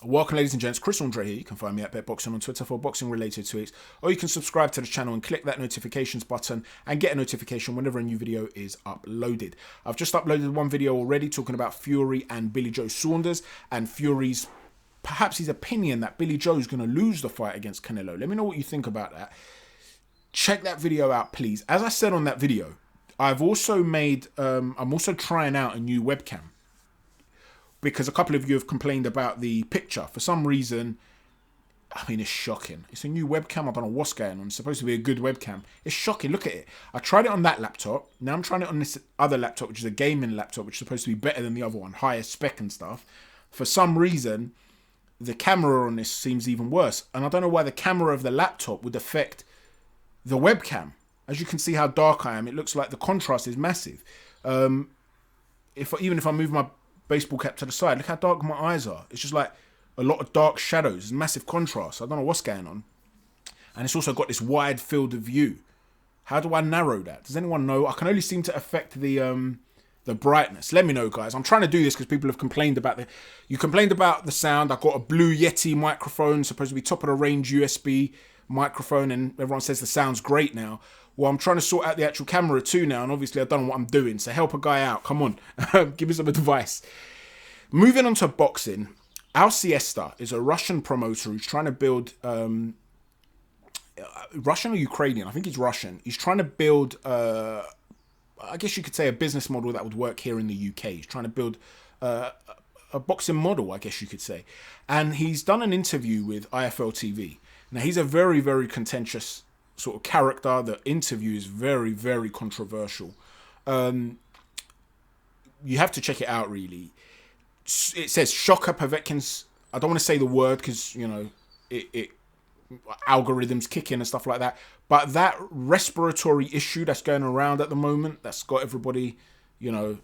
Welcome, ladies and gents. Chris Andre here. You can find me at BetBoxing on Twitter for boxing-related tweets, or you can subscribe to the channel and click that notifications button and get a notification whenever a new video is uploaded. I've just uploaded one video already talking about Fury and Billy Joe Saunders and Fury's, perhaps his opinion that Billy Joe is going to lose the fight against Canelo. Let me know what you think about that. Check that video out, please. As I said on that video, I've also made, I'm also trying out a new webcam, because a couple of you have complained about the picture. For some reason, I mean, it's shocking. It's a new webcam. I don't know what's going on. It's supposed to be a good webcam. It's shocking. Look at it. I tried it on that laptop. Now I'm trying it on this other laptop, which is a gaming laptop, which is supposed to be better than the other one, higher spec and stuff. For some reason, the camera on this seems even worse. And I don't know why the camera of the laptop would affect the webcam. As you can see how dark I am, it looks like the contrast is massive. Even if I move my baseball cap to the side, look how dark my eyes are. It's just like a lot of dark shadows. It's massive contrast. I don't know what's going on. And it's also got this wide field of view. How do I narrow that? Does anyone know? I can only seem to affect the brightness. Let me know, guys. I'm trying to do this because people have complained about you complained about the sound. I've got a Blue Yeti microphone, supposed to be top of the range USB microphone, and everyone says the sound's great now. Well, I'm trying to sort out the actual camera too now, and obviously I don't know what I'm doing, so help a guy out. Come on, give me some advice. Moving on to boxing, Al Siesta is a Russian promoter who's trying to build, Russian or Ukrainian, I think he's Russian. He's trying to build, I guess you could say, a business model that would work here in the UK. He's trying to build a boxing model, I guess you could say. And he's done an interview with IFL TV. Now, he's a very, very contentious sort of character. The interview is very, very controversial. You have to check it out, really. It says Shocker Povetkin's, I don't want to say the word because, you know, it algorithms kick in and stuff like that. But that respiratory issue that's going around at the moment, that's got everybody, you know,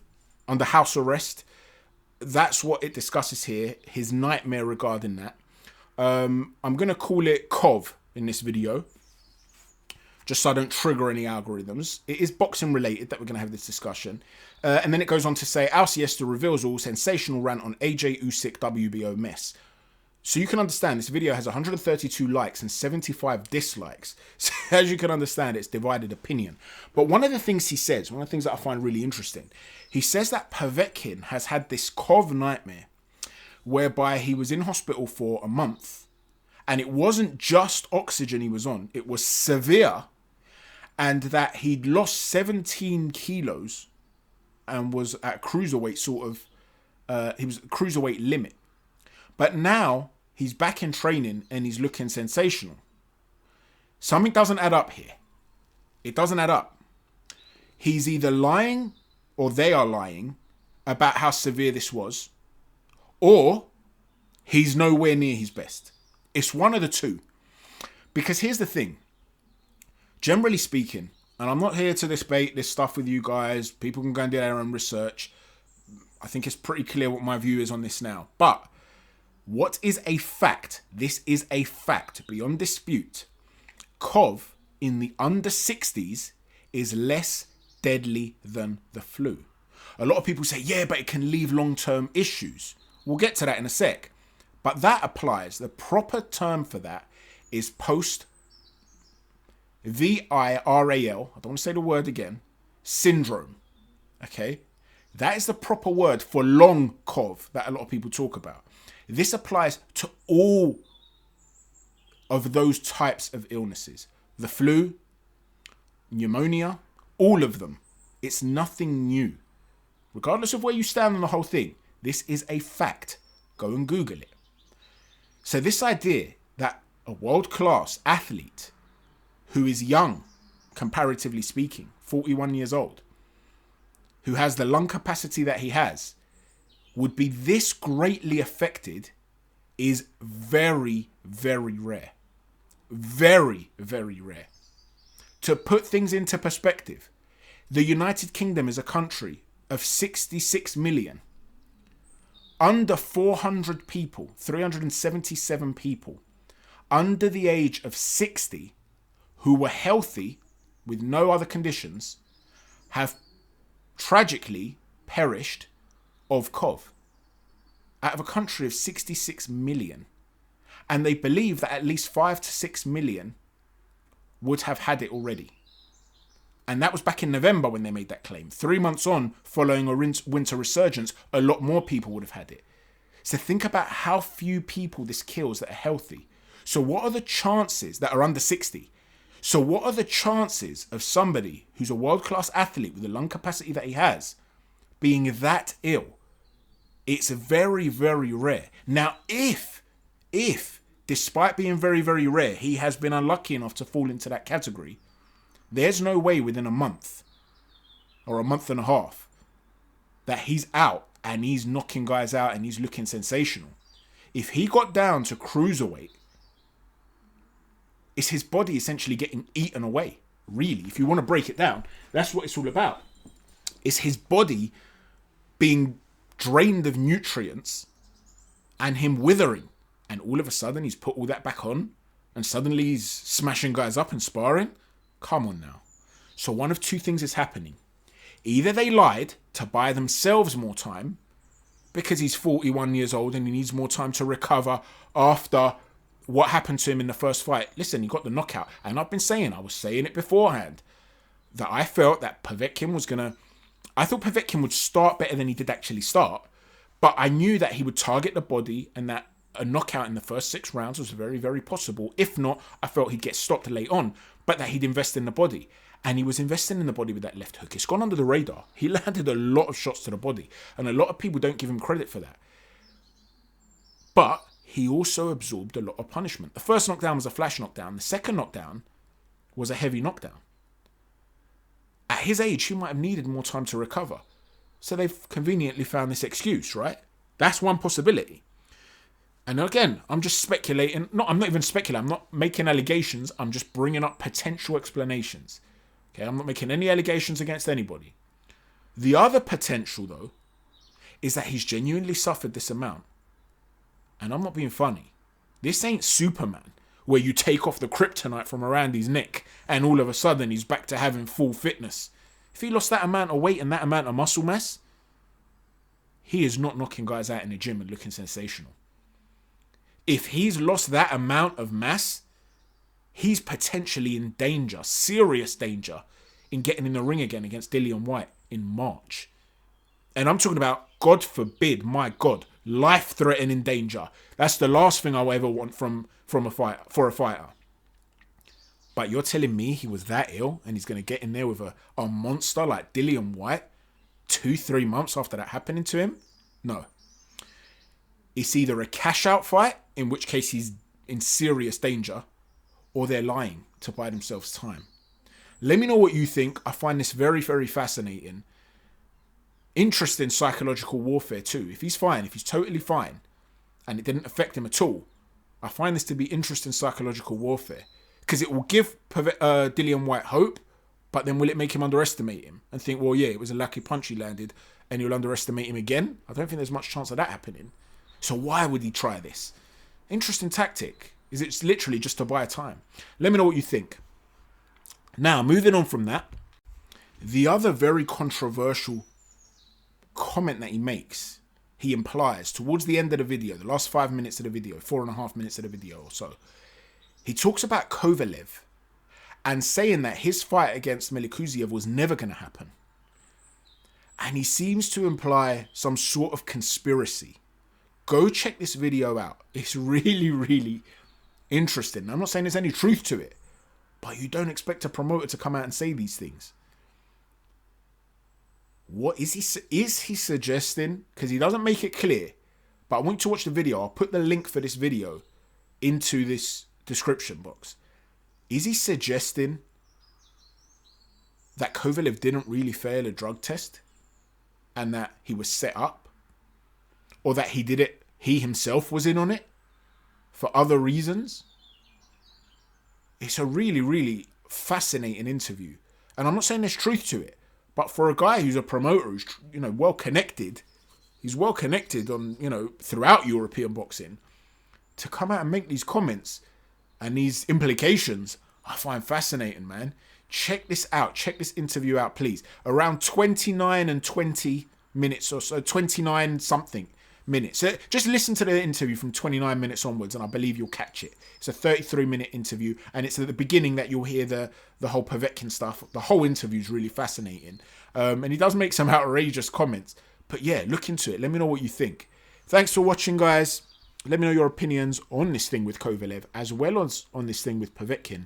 under house arrest. That's what it discusses here, his nightmare regarding that. I'm going to call it COV in this video, just so I don't trigger any algorithms. It is boxing related that we're going to have this discussion. And then it goes on to say, Al Siesta reveals all sensational rant on AJ Usyk WBO mess. So you can understand this video has 132 likes and 75 dislikes. So as you can understand, it's divided opinion. But one of the things he says, one of the things that I find really interesting, he says that Povetkin has had this COV nightmare whereby he was in hospital for a month, and it wasn't just oxygen he was on, it was severe, and that he'd lost 17 kilos and was at cruiserweight he was at cruiserweight limit. But now he's back in training and he's looking sensational. Something doesn't add up here. It doesn't add up. He's either lying, or they are lying, about how severe this was, or he's nowhere near his best. It's one of the two. Because here's the thing. Generally speaking, and I'm not here to debate this stuff with you guys. People can go and do their own research. I think it's pretty clear what my view is on this now. But what is a fact? This is a fact beyond dispute. COV in the under 60s is less deadly than the flu. A lot of people say, yeah, but it can leave long-term issues. We'll get to that in a sec. But that applies. The proper term for that is post-viral, I don't want to say the word again, syndrome. Okay? That is the proper word for long COV that a lot of people talk about. This applies to all of those types of illnesses. The flu, pneumonia, all of them. It's nothing new. Regardless of where you stand on the whole thing, this is a fact. Go and Google it. So this idea that a world-class athlete who is young, comparatively speaking, 41 years old, who has the lung capacity that he has, would be this greatly affected is very, very rare. Very, very rare. To put things into perspective, the United Kingdom is a country of 66 million. Under 400 people, 377 people, under the age of 60, who were healthy with no other conditions, have tragically perished of COV. out of a country of 66 million. And they believe that at least 5 to 6 million would have had it already. And that was back in November when they made that claim. 3 months on, following a winter resurgence, a lot more people would have had it. So think about how few people this kills that are healthy. So what are the chances that are under 60? So what are the chances of somebody who's a world-class athlete with the lung capacity that he has being that ill? It's very, very rare. Now, if, despite being very, very rare, he has been unlucky enough to fall into that category, there's no way within a month or a month and a half that he's out and he's knocking guys out and he's looking sensational. If he got down to cruiserweight, it's his body essentially getting eaten away. Really, if you want to break it down, that's what it's all about. It's his body being drained of nutrients and him withering. And all of a sudden, he's put all that back on and suddenly he's smashing guys up and sparring. Come on now. So one of two things is happening. Either they lied to buy themselves more time because he's 41 years old and he needs more time to recover after what happened to him in the first fight. Listen, he got the knockout. And I was saying it beforehand, that I felt that Povetkin was going to... I thought Povetkin would start better than he did actually start. But I knew that he would target the body and that a knockout in the first 6 rounds was very, very possible. If not, I felt he'd get stopped late on, but that he'd invest in the body. And he was investing in the body with that left hook. It's gone under the radar. He landed a lot of shots to the body. And a lot of people don't give him credit for that. But he also absorbed a lot of punishment. The first knockdown was a flash knockdown. The second knockdown was a heavy knockdown. At his age, he might have needed more time to recover. So they've conveniently found this excuse, right? That's one possibility. And again, I'm just speculating. No, I'm not even speculating. I'm not making allegations. I'm just bringing up potential explanations. Okay, I'm not making any allegations against anybody. The other potential, though, is that he's genuinely suffered this amount. And I'm not being funny. This ain't Superman, where you take off the kryptonite from around his neck and all of a sudden he's back to having full fitness. If he lost that amount of weight and that amount of muscle mass, he is not knocking guys out in the gym and looking sensational. If he's lost that amount of mass, he's potentially in danger, serious danger, in getting in the ring again against Dillian Whyte in March. And I'm talking about, God forbid, my God, life-threatening danger. That's the last thing I'll ever want from a fighter. But you're telling me he was that ill and he's going to get in there with a monster like Dillian Whyte 2-3 months after that happening to him? No. It's either a cash-out fight, in which case he's in serious danger, or they're lying to buy themselves time. Let me know what you think. I find this very, very fascinating. Interesting psychological warfare too. If he's fine, if he's totally fine, and it didn't affect him at all, I find this to be interesting psychological warfare. Because it will give Dillian Whyte hope, but then will it make him underestimate him and think, well, yeah, it was a lucky punch he landed and you'll underestimate him again? I don't think there's much chance of that happening. So why would he try this? Interesting tactic. Is it literally just to buy time? Let me know what you think. Now, moving on from that, the other very controversial comment that he makes, he implies towards the end of the video, the last 5 minutes of the video, 4.5 minutes of the video or so, he talks about Kovalev and saying that his fight against Melikuziev was never going to happen. And he seems to imply some sort of conspiracy. Go check this video out. It's really, really interesting. I'm not saying there's any truth to it, but you don't expect a promoter to come out and say these things. What is he suggesting? Because he doesn't make it clear, but I want you to watch the video. I'll put the link for this video into this description box. Is he suggesting that Kovalev didn't really fail a drug test and that he was set up, or that he did it, he himself was in on it for other reasons? It's a really, really fascinating interview, and I'm not saying there's truth to it, but for a guy who's a promoter who's, well connected, he's well connected on, throughout European boxing, to come out and make these comments and these implications, I find fascinating, man. Check this out. Check this interview out, please. Around 29 and 20 minutes or so, 29 something minutes. So just listen to the interview from 29 minutes onwards, and I believe you'll catch it. It's a 33-minute interview, and it's at the beginning that you'll hear the whole Povetkin stuff. The whole interview is really fascinating, and he does make some outrageous comments. But yeah, look into it. Let me know what you think. Thanks for watching, guys. Let me know your opinions on this thing with Kovalev, as well as on this thing with Povetkin.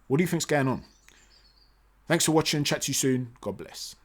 What do you think's going on? Thanks for watching. Chat to you soon. God bless.